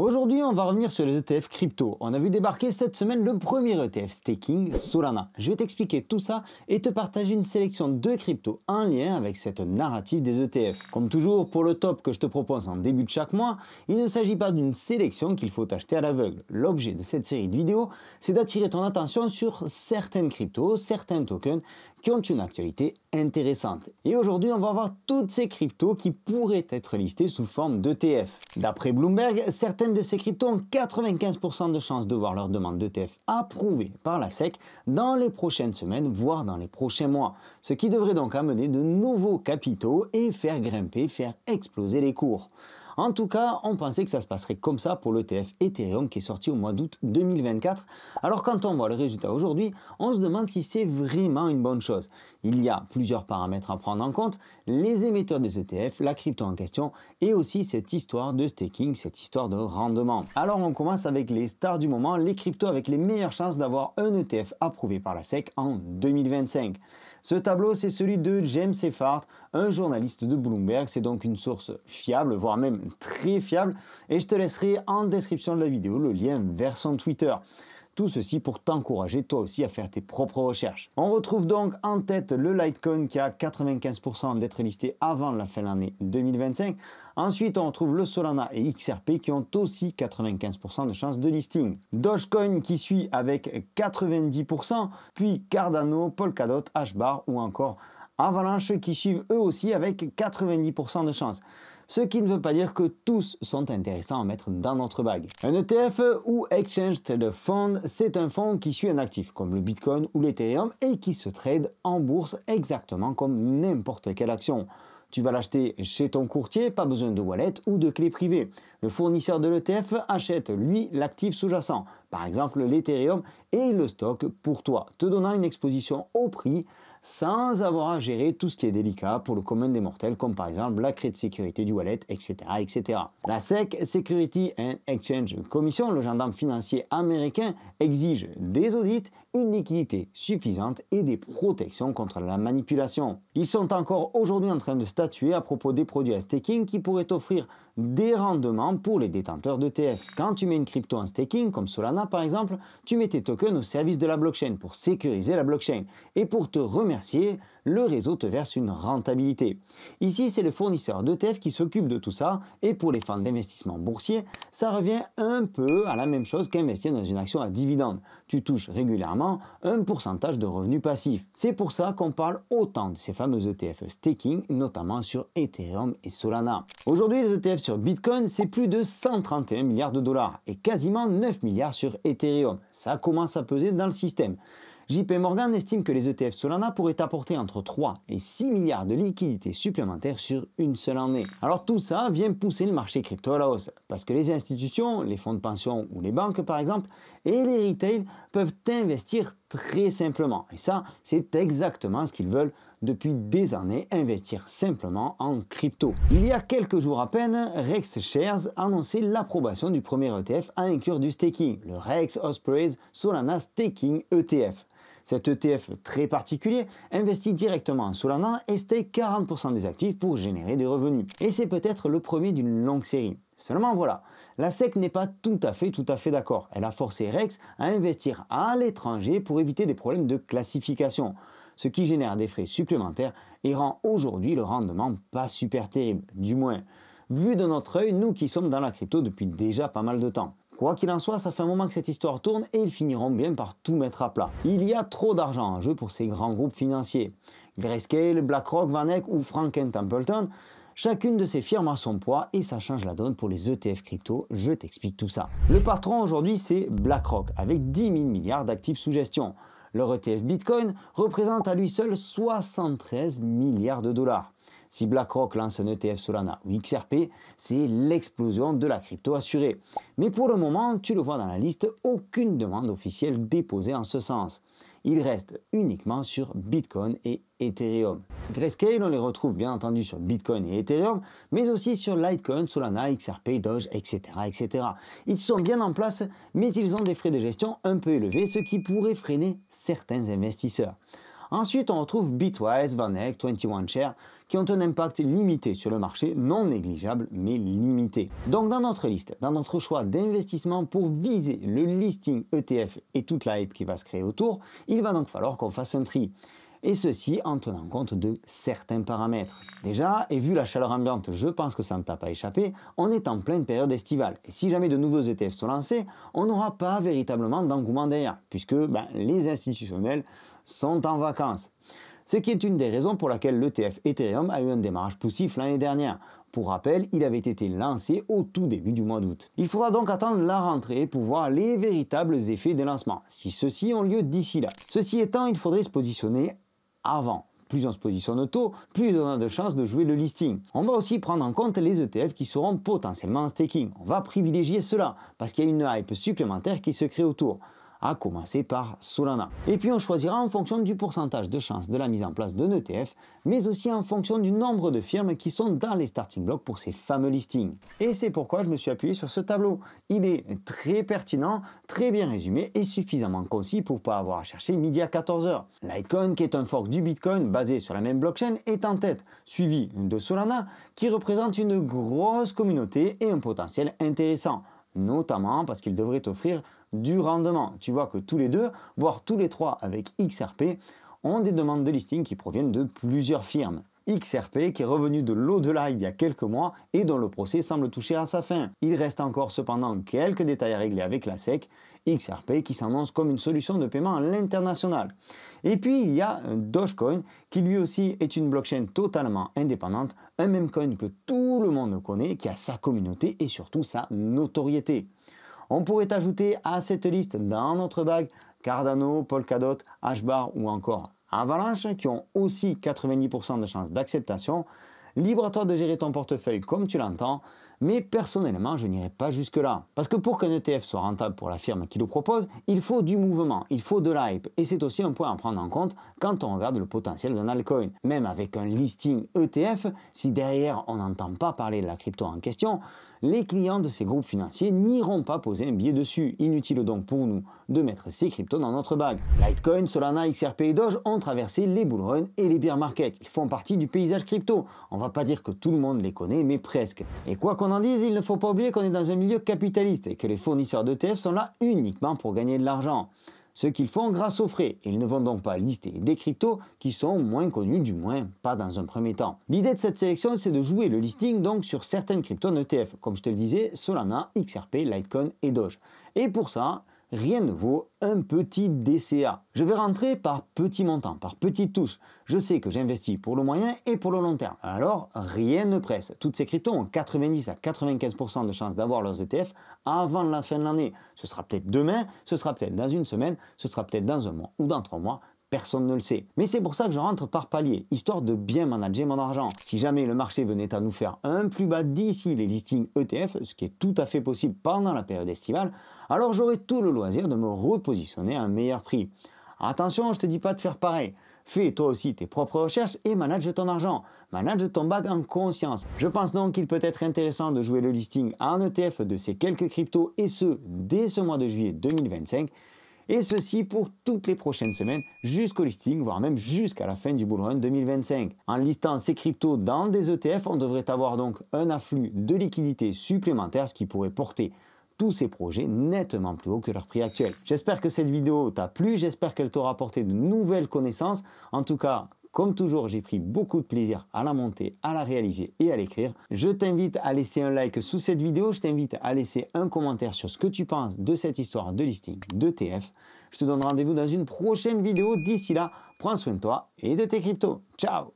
Aujourd'hui, on va revenir sur les ETF crypto. On a vu débarquer cette semaine le premier ETF staking, Solana. Je vais t'expliquer tout ça et te partager une sélection de cryptos en lien avec cette narrative des ETF. Comme toujours, pour le top que je te propose en début de chaque mois, il ne s'agit pas d'une sélection qu'il faut acheter à l'aveugle. L'objet de cette série de vidéos, c'est d'attirer ton attention sur certaines cryptos, certains tokens qui ont une actualité intéressante. Et aujourd'hui, on va voir toutes ces cryptos qui pourraient être listées sous forme d'ETF. D'après Bloomberg, certaines de ces cryptos ont 95% de chances de voir leur demande d'ETF approuvée par la SEC dans les prochaines semaines, voire dans les prochains mois. Ce qui devrait donc amener de nouveaux capitaux et faire grimper, faire exploser les cours. En tout cas, on pensait que ça se passerait comme ça pour l'ETF Ethereum qui est sorti au mois d'août 2024. Alors quand on voit le résultat aujourd'hui, on se demande si c'est vraiment une bonne chose. Il y a plusieurs paramètres à prendre en compte, les émetteurs des ETF, la crypto en question et aussi cette histoire de staking, cette histoire de rendement. Alors on commence avec les stars du moment, les cryptos avec les meilleures chances d'avoir un ETF approuvé par la SEC en 2025. Ce tableau, c'est celui de James Seyffart, un journaliste de Bloomberg. C'est donc une source fiable, voire même très fiable. Et je te laisserai en description de la vidéo le lien vers son Twitter. Tout ceci pour t'encourager toi aussi à faire tes propres recherches. On retrouve donc en tête le Litecoin qui a 95% d'être listé avant la fin de l'année 2025. Ensuite, on retrouve le Solana et XRP qui ont aussi 95% de chances de listing. Dogecoin qui suit avec 90%, puis Cardano, Polkadot, Hbar ou encore Avalanche qui suivent eux aussi avec 90% de chances. Ce qui ne veut pas dire que tous sont intéressants à mettre dans notre bague. Un ETF ou Exchange Traded Fund, c'est un fonds qui suit un actif comme le Bitcoin ou l'Ethereum et qui se trade en bourse exactement comme n'importe quelle action. Tu vas l'acheter chez ton courtier, pas besoin de wallet ou de clé privée. Le fournisseur de l'ETF achète, lui, l'actif sous-jacent, par exemple l'Ethereum, et il le stocke pour toi, te donnant une exposition au prix sans avoir à gérer tout ce qui est délicat pour le commun des mortels, comme par exemple la clé de sécurité du wallet, etc. etc. La SEC, Security and Exchange Commission, le gendarme financier américain, exige des audits, une liquidité suffisante et des protections contre la manipulation. Ils sont encore aujourd'hui en train de statuer à propos des produits à staking qui pourraient offrir des rendements pour les détenteurs d'ETF. Quand tu mets une crypto en staking, comme Solana par exemple, tu mets tes tokens au service de la blockchain pour sécuriser la blockchain. Et pour te remercier, le réseau te verse une rentabilité. Ici, c'est le fournisseur d'ETF qui s'occupe de tout ça. Et pour les fonds d'investissement boursiers, ça revient un peu à la même chose qu'investir dans une action à dividende. Tu touches régulièrement un pourcentage de revenus passifs. C'est pour ça qu'on parle autant de ces fameux ETF staking, notamment sur Ethereum et Solana. Aujourd'hui, les ETF sur Bitcoin, c'est plus de 131 milliards de dollars et quasiment 9 milliards sur Ethereum. Ça commence à peser dans le système. JP Morgan estime que les ETF Solana pourraient apporter entre 3 et 6 milliards de liquidités supplémentaires sur une seule année. Alors tout ça vient pousser le marché crypto à la hausse, parce que les institutions, les fonds de pension ou les banques par exemple, et les retail peuvent investir très simplement. Et ça, c'est exactement ce qu'ils veulent depuis des années, investir simplement en crypto. Il y a quelques jours à peine, Rex Shares annonçait l'approbation du premier ETF à inclure du staking, le Rex Ospreys Solana Staking ETF. Cet ETF très particulier investit directement en Solana et stake 40% des actifs pour générer des revenus. Et c'est peut-être le premier d'une longue série. Seulement voilà, la SEC n'est pas tout à fait d'accord. Elle a forcé Rex à investir à l'étranger pour éviter des problèmes de classification, ce qui génère des frais supplémentaires et rend aujourd'hui le rendement pas super terrible, du moins vu de notre œil, nous qui sommes dans la crypto depuis déjà pas mal de temps. Quoi qu'il en soit, ça fait un moment que cette histoire tourne et ils finiront bien par tout mettre à plat. Il y a trop d'argent en jeu pour ces grands groupes financiers. Grayscale, BlackRock, VanEck ou Franklin Templeton, chacune de ces firmes a son poids et ça change la donne pour les ETF crypto, je t'explique tout ça. Le patron aujourd'hui c'est BlackRock avec 10 000 milliards d'actifs sous gestion. Leur ETF Bitcoin représente à lui seul 73 milliards de dollars. Si BlackRock lance un ETF Solana ou XRP, c'est l'explosion de la crypto assurée. Mais pour le moment, tu le vois dans la liste, aucune demande officielle déposée en ce sens. Il reste uniquement sur Bitcoin et Ethereum. Grayscale, on les retrouve bien entendu sur Bitcoin et Ethereum, mais aussi sur Litecoin, Solana, XRP, Doge, etc., etc. Ils sont bien en place, mais ils ont des frais de gestion un peu élevés, ce qui pourrait freiner certains investisseurs. Ensuite, on retrouve Bitwise, VanEck, 21Shares, qui ont un impact limité sur le marché, non négligeable mais limité. Donc dans notre liste, dans notre choix d'investissement pour viser le listing ETF et toute la hype qui va se créer autour, il va donc falloir qu'on fasse un tri. Et ceci en tenant compte de certains paramètres. Déjà, et vu la chaleur ambiante, je pense que ça ne t'a pas échappé, on est en pleine période estivale. Et si jamais de nouveaux ETF sont lancés, on n'aura pas véritablement d'engouement derrière, puisque les institutionnels sont en vacances. Ce qui est une des raisons pour laquelle l'ETF Ethereum a eu un démarrage poussif l'année dernière. Pour rappel, il avait été lancé au tout début du mois d'août. Il faudra donc attendre la rentrée pour voir les véritables effets des lancements, si ceux-ci ont lieu d'ici là. Ceci étant, il faudrait se positionner avant. Plus on se positionne tôt, plus on a de chances de jouer le listing. On va aussi prendre en compte les ETF qui seront potentiellement en staking. On va privilégier cela parce qu'il y a une hype supplémentaire qui se crée autour, à commencer par Solana. Et puis on choisira en fonction du pourcentage de chance de la mise en place d'un ETF, mais aussi en fonction du nombre de firmes qui sont dans les starting blocks pour ces fameux listings. Et c'est pourquoi je me suis appuyé sur ce tableau. Il est très pertinent, très bien résumé et suffisamment concis pour ne pas avoir à chercher midi à 14 h. Litecoin, qui est un fork du Bitcoin basé sur la même blockchain, est en tête, suivi de Solana, qui représente une grosse communauté et un potentiel intéressant, notamment parce qu'il devrait offrir du rendement. Tu vois que tous les deux, voire tous les trois avec XRP, ont des demandes de listing qui proviennent de plusieurs firmes. XRP qui est revenu de l'au-delà il y a quelques mois et dont le procès semble toucher à sa fin. Il reste encore cependant quelques détails à régler avec la SEC, XRP qui s'annonce comme une solution de paiement à l'international. Et puis il y a Dogecoin qui lui aussi est une blockchain totalement indépendante, un meme coin que tout le monde connaît, qui a sa communauté et surtout sa notoriété. On pourrait ajouter à cette liste dans notre bague Cardano, Polkadot, Hbar ou encore Avalanche qui ont aussi 90% de chances d'acceptation. Libre à toi de gérer ton portefeuille comme tu l'entends, mais personnellement je n'irai pas jusque là. Parce que pour qu'un ETF soit rentable pour la firme qui le propose, il faut du mouvement, il faut de l'hype. Et c'est aussi un point à prendre en compte quand on regarde le potentiel d'un altcoin. Même avec un listing ETF, si derrière on n'entend pas parler de la crypto en question, les clients de ces groupes financiers n'iront pas poser un billet dessus. Inutile donc pour nous de mettre ces cryptos dans notre bague. Litecoin, Solana, XRP et Doge ont traversé les bull runs et les bear markets. Ils font partie du paysage crypto. On va pas dire que tout le monde les connaît, mais presque. Et quoi qu'on en dise, il ne faut pas oublier qu'on est dans un milieu capitaliste et que les fournisseurs d'ETF sont là uniquement pour gagner de l'argent. Ce qu'ils font grâce aux frais. Ils ne vont donc pas lister des cryptos qui sont moins connus, du moins pas dans un premier temps. L'idée de cette sélection, c'est de jouer le listing donc sur certaines cryptos en ETF, comme je te le disais, Solana, XRP, Litecoin et Doge. Et pour ça, rien ne vaut un petit DCA. Je vais rentrer par petits montants, par petites touches. Je sais que j'investis pour le moyen et pour le long terme. Alors, rien ne presse. Toutes ces cryptos ont 90 à 95% de chances d'avoir leurs ETF avant la fin de l'année. Ce sera peut-être demain, ce sera peut-être dans une semaine, ce sera peut-être dans un mois ou dans 3 mois. Personne ne le sait. Mais c'est pour ça que je rentre par palier, histoire de bien manager mon argent. Si jamais le marché venait à nous faire un plus bas d'ici les listings ETF, ce qui est tout à fait possible pendant la période estivale, alors j'aurai tout le loisir de me repositionner à un meilleur prix. Attention, je ne te dis pas de faire pareil. Fais toi aussi tes propres recherches et manage ton argent. Manage ton bag en conscience. Je pense donc qu'il peut être intéressant de jouer le listing en ETF de ces quelques cryptos et ce, dès ce mois de juillet 2025. Et ceci pour toutes les prochaines semaines jusqu'au listing, voire même jusqu'à la fin du bull run 2025. En listant ces cryptos dans des ETF, on devrait avoir donc un afflux de liquidités supplémentaires, ce qui pourrait porter tous ces projets nettement plus haut que leur prix actuel. J'espère que cette vidéo t'a plu, j'espère qu'elle t'aura apporté de nouvelles connaissances. En tout cas, comme toujours, j'ai pris beaucoup de plaisir à la monter, à la réaliser et à l'écrire. Je t'invite à laisser un like sous cette vidéo. Je t'invite à laisser un commentaire sur ce que tu penses de cette histoire de listing d'ETF. Je te donne rendez-vous dans une prochaine vidéo. D'ici là, prends soin de toi et de tes cryptos. Ciao!